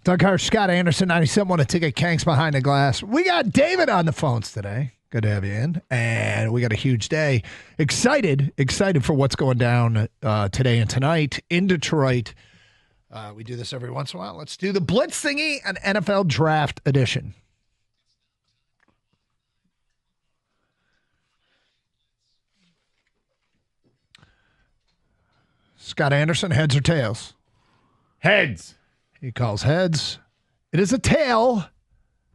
Doug Karsch, Scott Anderson, 97.1 a ticket, Kanks behind the glass. We got David on the phones today. Good to have you in. And we got a huge day. Excited for what's going down today and tonight in Detroit. We do this every once in a while. Let's do the Blitz thingy, an NFL Draft edition. Scott Anderson, heads or tails? Heads. He calls heads. It is a tail.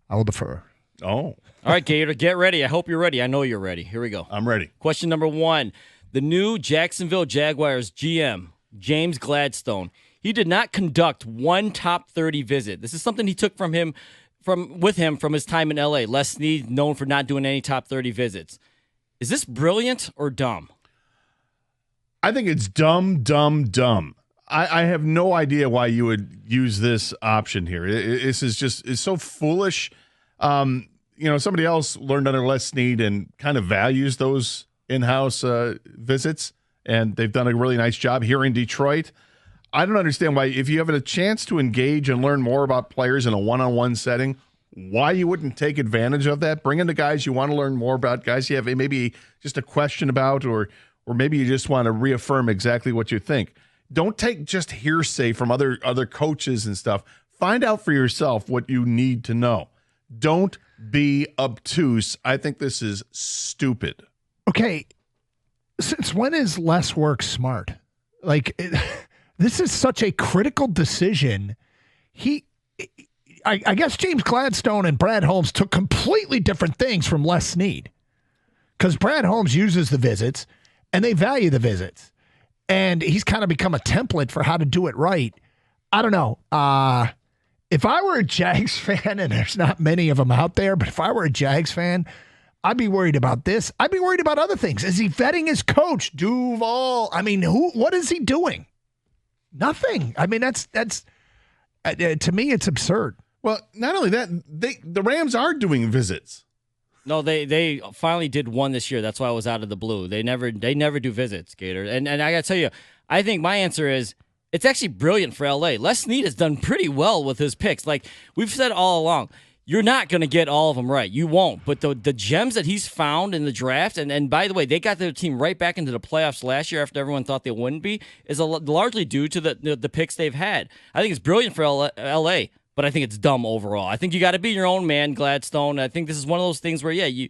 I will defer. Oh. All right, Gator, get ready. I hope you're ready. I know you're ready. Here we go. I'm ready. Question number 1. The new Jacksonville Jaguars GM, James Gladstone, he did not conduct one top 30 visit. This is something he took from him from his time in LA. Les Snead, known for not doing any top 30 visits. Is this brilliant or dumb? I think it's dumb. I have no idea why you would use this option here. This is just, it's so foolish. Somebody else learned under Les Snead and kind of values those in-house visits, and they've done a really nice job here in Detroit. I don't understand why, if you have a chance to engage and learn more about players in a one-on-one setting, why you wouldn't take advantage of that. Bring in the guys you want to learn more about, guys you have maybe just a question about, or maybe you just want to reaffirm exactly what you think. Don't take just hearsay from other coaches and stuff. Find out for yourself what you need to know. Don't be obtuse. I think this is stupid. Okay, since when is less work smart? This is such a critical decision. I guess James Gladstone and Brad Holmes took completely different things from Les Snead, because Brad Holmes uses the visits and they value the visits. And he's kind of become a template for how to do it right. I don't know. If I were a Jags fan, and there's not many of them out there, but if I were a Jags fan, I'd be worried about this. I'd be worried about other things. Is he vetting his coach, Duval? I mean, what is he doing? Nothing. I mean, that's to me, it's absurd. Well, not only that, the Rams are doing visits. No, they finally did one this year. That's why I was out of the blue. They never do visits, Gator. And I got to tell you, I think my answer is it's actually brilliant for LA. Les Snead has done pretty well with his picks. Like we've said all along, you're not going to get all of them right. You won't. But the gems that he's found in the draft, and by the way, they got their team right back into the playoffs last year after everyone thought they wouldn't be, is largely due to the picks they've had. I think it's brilliant for LA. But I think it's dumb overall. I think you got to be your own man, Gladstone. I think this is one of those things where, it's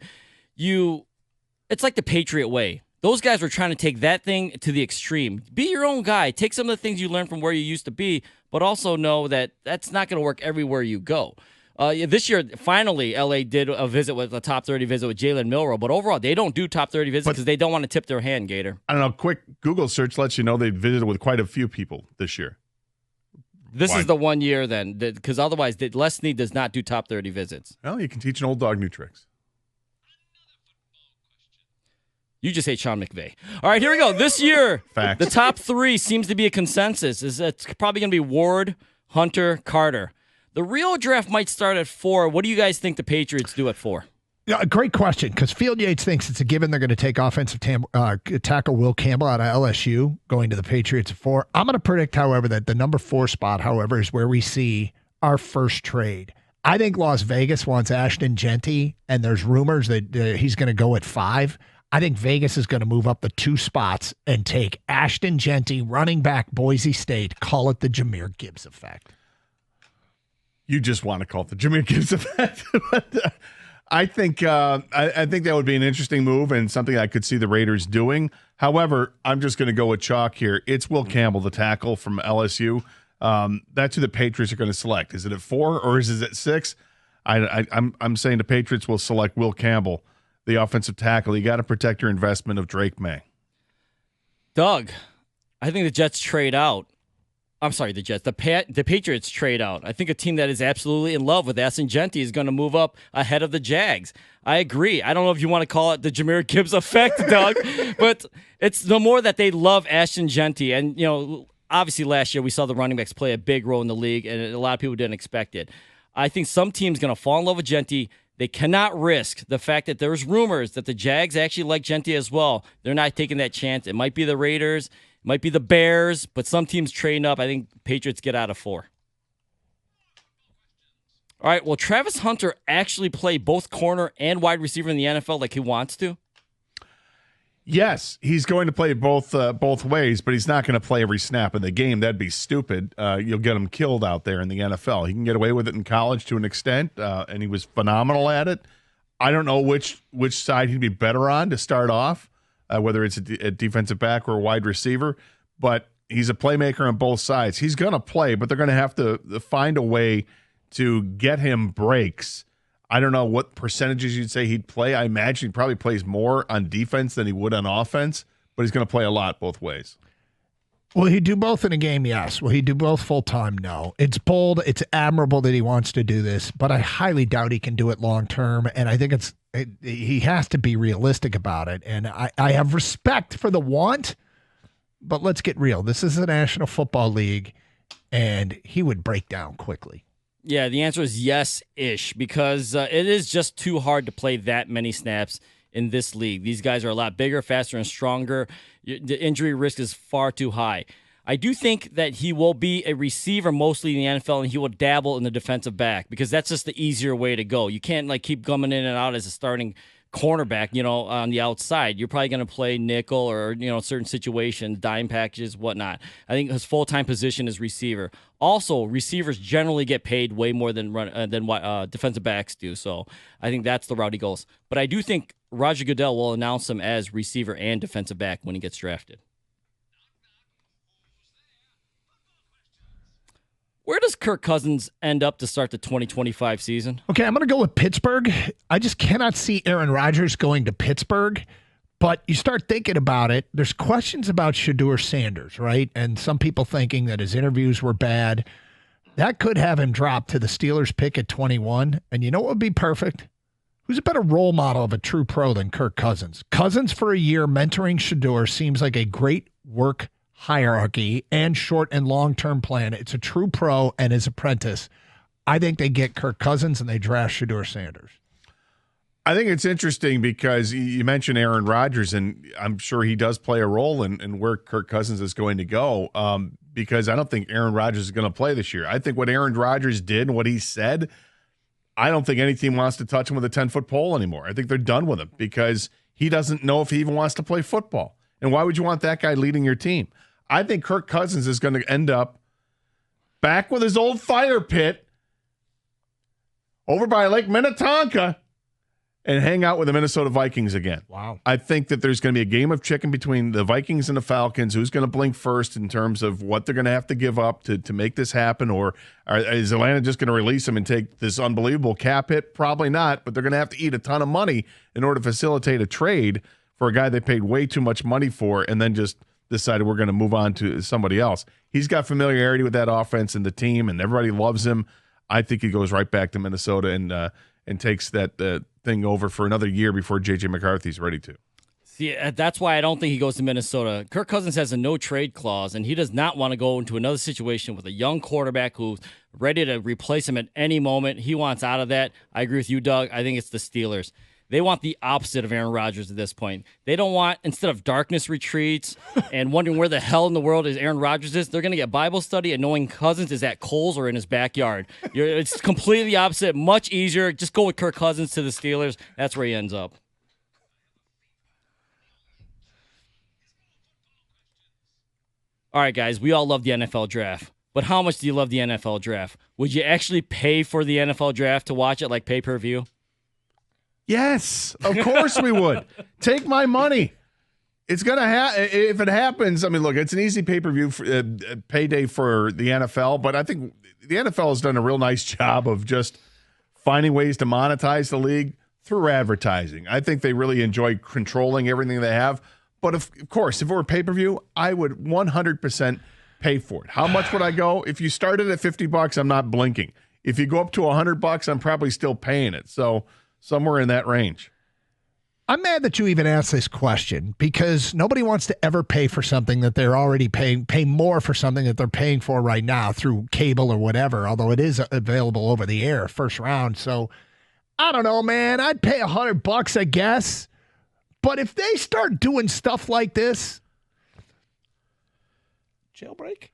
like the Patriot way. Those guys were trying to take that thing to the extreme. Be your own guy. Take some of the things you learned from where you used to be, but also know that that's not going to work everywhere you go. This year, finally, LA did a top 30 visit with Jalen Milroe, but overall, they don't do top 30 visits because they don't want to tip their hand, Gator. I don't know. Quick Google search lets you know they visited with quite a few people this year. This is the 1 year then, because otherwise, Les Snead does not do top 30 visits. Well, you can teach an old dog new tricks. You just hate Sean McVay. All right, here we go. This year, Facts. The top 3 seems to be a consensus. It's probably going to be Ward, Hunter, Carter. The real draft might start at 4. What do you guys think the Patriots do at 4? Yeah, great question, because Field Yates thinks it's a given they're going to take offensive tackle Will Campbell out of LSU, going to the Patriots at 4. I'm going to predict, however, that the number 4 spot, however, is where we see our first trade. I think Las Vegas wants Ashton Genty, and there's rumors that he's going to go at 5. I think Vegas is going to move up the 2 spots and take Ashton Genty, running back, Boise State. Call it the Jahmyr Gibbs effect. You just want to call it the Jahmyr Gibbs effect. But, I think I think that would be an interesting move and something I could see the Raiders doing. However, I'm just going to go with chalk here. It's Will Campbell, the tackle from LSU. That's who the Patriots are going to select. Is it at 4 or is it at 6? I'm saying the Patriots will select Will Campbell, the offensive tackle. You got to protect your investment of Drake May. Doug, I think the Jets trade out. I'm sorry, the Jets. The Patriots trade out. I think a team that is absolutely in love with Ashton Genty is going to move up ahead of the Jags. I agree. I don't know if you want to call it the Jahmyr Gibbs effect, Doug, but it's no more that they love Ashton Genty. And, obviously last year we saw the running backs play a big role in the league, and a lot of people didn't expect it. I think some team's going to fall in love with Genty. They cannot risk the fact that there's rumors that the Jags actually like Genty as well. They're not taking that chance. It might be the Raiders. Might be the Bears, but some teams trading up. I think Patriots get out of 4. All right, will Travis Hunter actually play both corner and wide receiver in the NFL like he wants to? Yes, he's going to play both ways, but he's not going to play every snap in the game. That'd be stupid. You'll get him killed out there in the NFL. He can get away with it in college to an extent, and he was phenomenal at it. I don't know which side he'd be better on to start off, whether it's a defensive back or a wide receiver, but he's a playmaker on both sides. He's going to play, but they're going to have to find a way to get him breaks. I don't know what percentages you'd say he'd play. I imagine he probably plays more on defense than he would on offense, but he's going to play a lot both ways. Will he do both in a game? Yes. Will he do both full-time? No. It's bold. It's admirable that he wants to do this, but I highly doubt he can do it long-term, and I think he has to be realistic about it, and I have respect for the want, but let's get real. This is the National Football League, and he would break down quickly. Yeah, the answer is yes-ish, because it is just too hard to play that many snaps in this league. These guys are a lot bigger, faster, and stronger. The injury risk is far too high. I do think that he will be a receiver mostly in the NFL, and he will dabble in the defensive back because that's just the easier way to go. You can't keep coming in and out as a starting cornerback, on the outside. You're probably going to play nickel or, certain situations, dime packages, whatnot. I think his full-time position is receiver. Also, receivers generally get paid way more than defensive backs do. So I think that's the route he goes. But I do think Roger Goodell will announce him as receiver and defensive back when he gets drafted. Where does Kirk Cousins end up to start the 2025 season? Okay, I'm going to go with Pittsburgh. I just cannot see Aaron Rodgers going to Pittsburgh. But you start thinking about it, there's questions about Shedeur Sanders, right? And some people thinking that his interviews were bad. That could have him drop to the Steelers pick at 21. And you know what would be perfect? Who's a better role model of a true pro than Kirk Cousins? Cousins for a year mentoring Shedeur seems like a great work hierarchy and short and long-term plan. It's a true pro and his apprentice. I think they get Kirk Cousins and they draft Shedeur Sanders. I think it's interesting because you mentioned Aaron Rodgers, and I'm sure he does play a role in where Kirk Cousins is going to go because I don't think Aaron Rodgers is going to play this year. I think what Aaron Rodgers did and what he said, I don't think any team wants to touch him with a 10-foot pole anymore. I think they're done with him because he doesn't know if he even wants to play football. And why would you want that guy leading your team? I think Kirk Cousins is going to end up back with his old fire pit over by Lake Minnetonka and hang out with the Minnesota Vikings again. Wow. I think that there's going to be a game of chicken between the Vikings and the Falcons. Who's going to blink first in terms of what they're going to have to give up to make this happen? Or is Atlanta just going to release them and take this unbelievable cap hit? Probably not, but they're going to have to eat a ton of money in order to facilitate a trade for a guy they paid way too much money for and then just decided we're going to move on to somebody else. He's got familiarity with that offense and the team, and everybody loves him. I think he goes right back to Minnesota and takes that thing over for another year before J.J. McCarthy's ready to. See, that's why I don't think he goes to Minnesota. Kirk Cousins has a no-trade clause, and he does not want to go into another situation with a young quarterback who's ready to replace him at any moment. He wants out of that. I agree with you, Doug. I think it's the Steelers. They want the opposite of Aaron Rodgers at this point. They don't want, instead of darkness retreats and wondering where the hell in the world is Aaron Rodgers is, they're going to get Bible study and knowing Cousins is at Kohl's or in his backyard. It's completely opposite, much easier. Just go with Kirk Cousins to the Steelers. That's where he ends up. All right, guys, we all love the NFL draft. But how much do you love the NFL draft? Would you actually pay for the NFL draft to watch it like pay-per-view? Yes, of course we would. Take my money. It's going to happen. If it happens, I mean, look, it's an easy pay-per-view payday for the NFL, but I think the NFL has done a real nice job of just finding ways to monetize the league through advertising. I think they really enjoy controlling everything they have. But of course, if it were pay-per-view, I would 100% pay for it. How much would I go? If you started at $50, I'm not blinking. If you go up to $100, I'm probably still paying it. So somewhere in that range. I'm mad that you even asked this question because nobody wants to ever pay for something that they're already pay more for something that they're paying for right now through cable or whatever, although it is available over the air first round. So I don't know, man. I'd pay $100, I guess. But if they start doing stuff like this, jailbreak?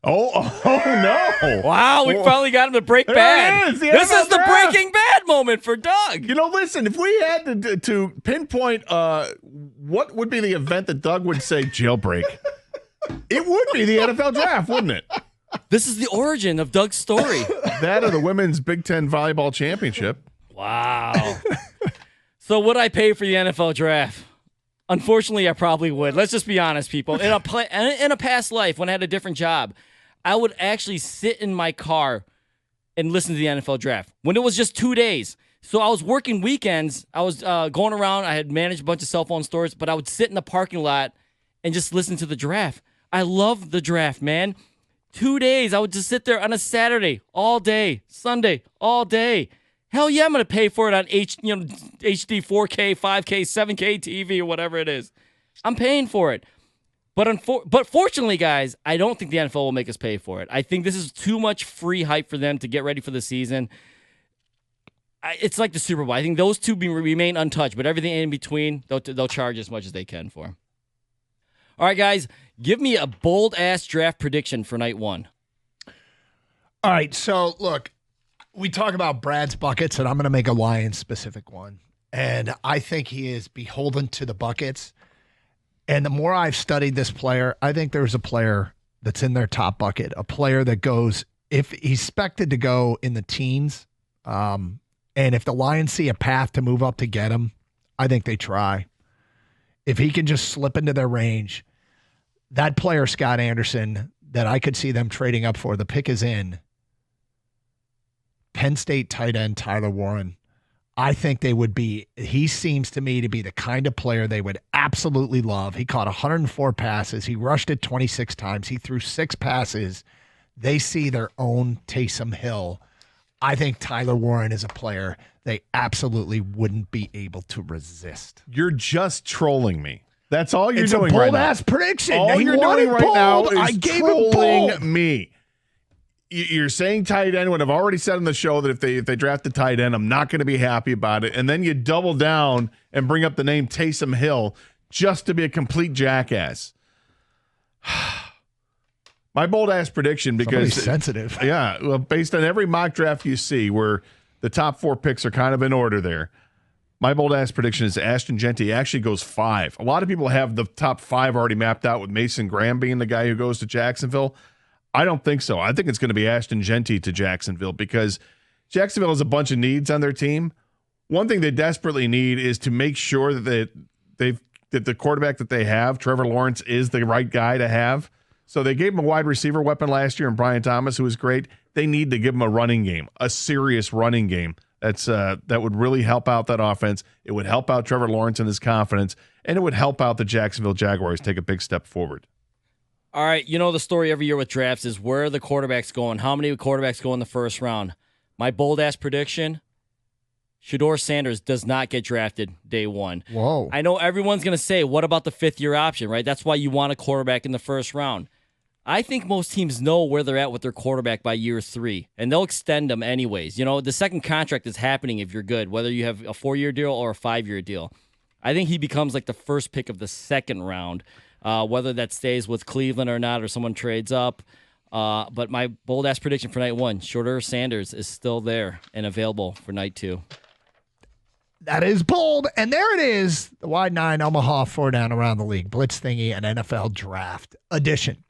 No. Wow, we finally got him to break There bad. it is, the This NFL is the draft. breaking bad moment for Doug. You know, listen, if we had to pinpoint what would be the event that Doug would say jailbreak, it would be the NFL draft, wouldn't it? This is the origin of Doug's story. That or the women's Big Ten volleyball championship. Wow. So would I pay for the NFL draft? Unfortunately, I probably would. Let's just be honest, people. In a past life, when I had a different job, I would actually sit in my car and listen to the NFL draft when it was just 2 days. So I was working weekends. I was going around. I had managed a bunch of cell phone stores, but I would sit in the parking lot and just listen to the draft. I love the draft, man. 2 days, I would just sit there on a Saturday all day, Sunday all day. Hell yeah, I'm going to pay for it on HD 4K, 5K, 7K TV or whatever it is. I'm paying for it. But fortunately, guys, I don't think the NFL will make us pay for it. I think this is too much free hype for them to get ready for the season. It's like the Super Bowl. I think those two remain untouched, but everything in between, they'll charge as much as they can for. All right, guys, give me a bold-ass draft prediction for night one. All right, so look, we talk about Brad's buckets, and I'm going to make a Lions-specific one. And I think he is beholden to the buckets. And the more I've studied this player, I think there's a player that's in their top bucket, a player that goes, if he's expected to go in the teens, and if the Lions see a path to move up to get him, I think they try. If he can just slip into their range, that player, Scott Anderson, that I could see them trading up for, the pick is in. Penn State tight end Tyler Warren. I think they would be, he seems to me to be the kind of player they would absolutely love. He caught 104 passes. He rushed it 26 times. He threw 6 passes. They see their own Taysom Hill. I think Tyler Warren is a player they absolutely wouldn't be able to resist. You're just trolling me. That's all you're It's doing a right now. bold-ass prediction. All He you're wanted doing right bold. now is I gave him trolling bold. me. You're saying tight end when I've already said on the show that if they draft the tight end, I'm not going to be happy about it. And then you double down and bring up the name Taysom Hill just to be a complete jackass. My bold-ass prediction, because Somebody's sensitive. yeah, well, based on every mock draft you see where the top 4 picks are kind of in order there, my bold-ass prediction is Ashton Jeanty actually goes 5. A lot of people have the top 5 already mapped out with Mason Graham being the guy who goes to Jacksonville. I don't think so. I think it's going to be Ashton Jeanty to Jacksonville because Jacksonville has a bunch of needs on their team. One thing they desperately need is to make sure that that the quarterback that they have, Trevor Lawrence, is the right guy to have. So they gave him a wide receiver weapon last year in Brian Thomas, who was great. They need to give him a running game, a serious running game. That would really help out that offense. It would help out Trevor Lawrence and his confidence, and it would help out the Jacksonville Jaguars take a big step forward. All right, you know the story every year with drafts is where are the quarterbacks going? How many quarterbacks go in the first round? My bold-ass prediction, Shedeur Sanders does not get drafted day one. Whoa. I know everyone's going to say, what about the fifth-year option, right? That's why you want a quarterback in the first round. I think most teams know where they're at with their quarterback by year 3, and they'll extend them anyways. You know, the second contract is happening if you're good, whether you have a 4-year deal or a 5-year deal. I think he becomes like the first pick of the second round. Whether that stays with Cleveland or not, or someone trades up. But my bold-ass prediction for night one, Shedeur Sanders is still there and available for night 2. That is bold. And there it is, the Wide 9 Omaha 4 down around the league, Blitz Thingy and NFL Draft Edition.